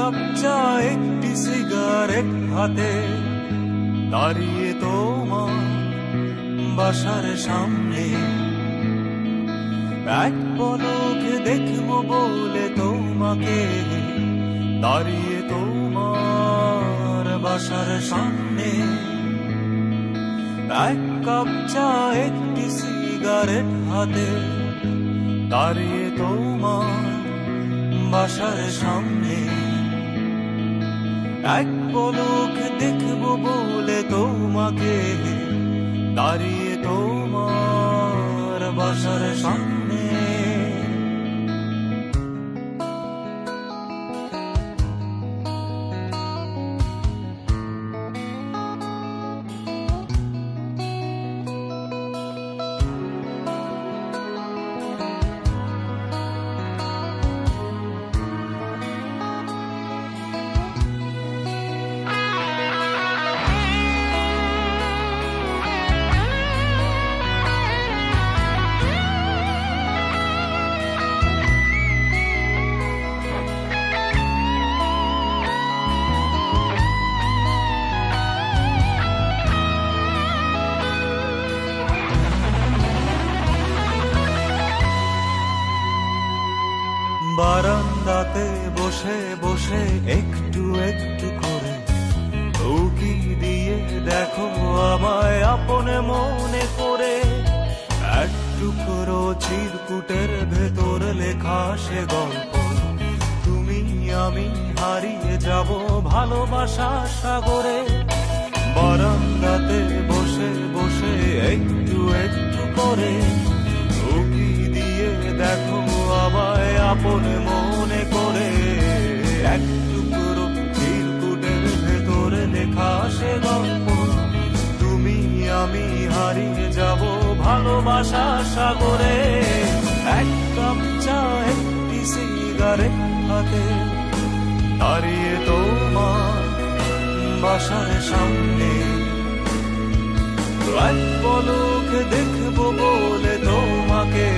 Cup চা একটি cigarette হাতে দাঁড়িয়ে তোমার বাসার সামনে, এক পলকে দেখবো বলে তোমাকে দাঁড়িয়ে তোমার বাসার সামনে। এক কাপ চা একটি সিগারেট হাতে দাঁড়িয়ে তোমার বাসার সামনে, এক পলক দেখবো বলে তোমাকে দাঁড়িয়ে তোমার বাসার সামনে। বারান্দাতে বসে বসে একটু একটু করে উকি দিয়ে দেখো আমায় আপনে মনে করে, এক টুকরো চিরকুটের ভেতর লেখা সে গল্প, তুমি আমি হারিয়ে যাব ভালোবাসার সাগরে। বারান্দাতে বসে বসে একটু একটু করে উকি দিয়ে দেখো আমায় আপনে মনে করে, এক টুকরো চিরকুটের ভেতরে লেখা সে গল্প, তুমি আমি হারিয়ে যাব ভালোবাসার সাগরে। এক কাপ চা একটি সিগারেট হাতে দাঁড়িয়ে তোমার বাসার সামনে, এক পলক দেখবো বলে তোমাকে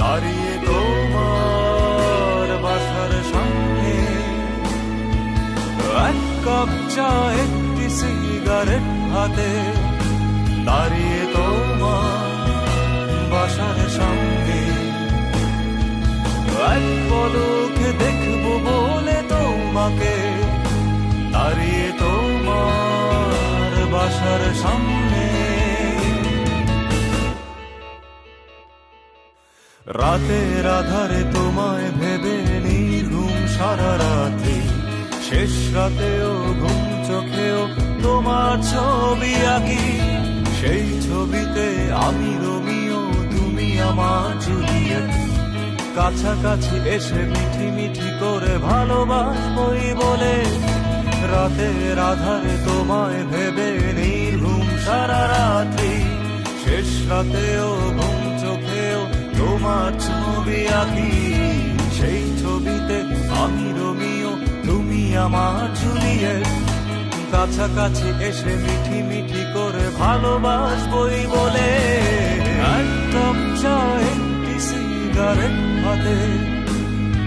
দাঁড়িয়ে তোমার বাসার সামনে। এক কাপ চা একটি সিগারেট হাতে দাঁড়িয়ে তোমার বাসার সামনে, এক পলক দেখবো বলে তোমাকে দাঁড়িয়ে তোমার বাসার সামনে। রাতের আধারে তোমায় ভেবে নির্ঘুম সারা রাতে, শেষ রাতেও ঘুম চোখেও তোমার ছবি আঁকি, সেই ছবিতে আমি রোমিও তুমি আমার জুলিয়েট, কাছাকাছি এসে মিঠি মিঠি করে ভালোবাসবই বলে। রাতের আধারে তোমায় ভেবে নির্ঘুম সারা রাত্রি, শেষ রাতেও ঘুম চোখেও তোমার ছবি আঁকি, সেই ছবিতে আমি রোমিও তুমি আমার জুলিয়েট, কাছাকাছি এসে মিঠি মিঠি করে ভালোবাসবই বলে। এক কাপ চা একটি সিগারেট হাতে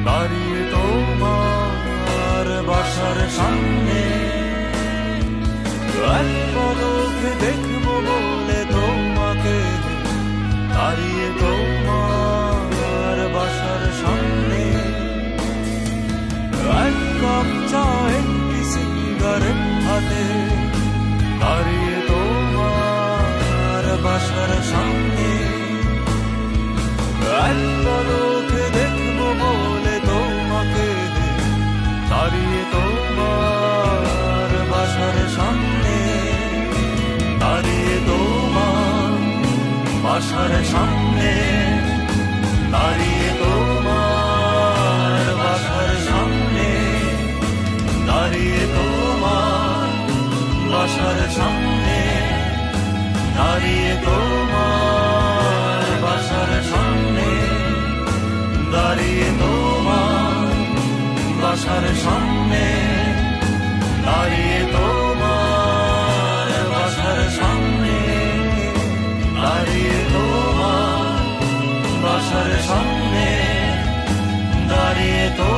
দাঁড়িয়ে তোমার বাসার সামনে, এক পলকে দেখবো বলে তোমাকে দাঁড়িয়ে তোমার বাসার সামনে। এক কাপ চা একটি সিগারেট হাতে দাঁড়িয়ে তোমার বাসার সামনে, এক পলকে দেখবো বলে তোমাকে দাঁড়িয়ে তোমার বাসার সামনে, দাঁড়িয়ে তোমার বাসার সামনে, দাঁড়িয়ে তোমার বাসার সামনে, দাঁড়িয়ে তোমার বাসার সামনে, দাঁড়িয়ে তোমার বাসার সামনে, দাঁড়িয়ে তোমার বাসার সামনে, দাঁড়িয়ে তোমার বাসার সামনে, দাঁড়িয়ে তোমার বাসার সামনে, দাঁড়িয়ে তো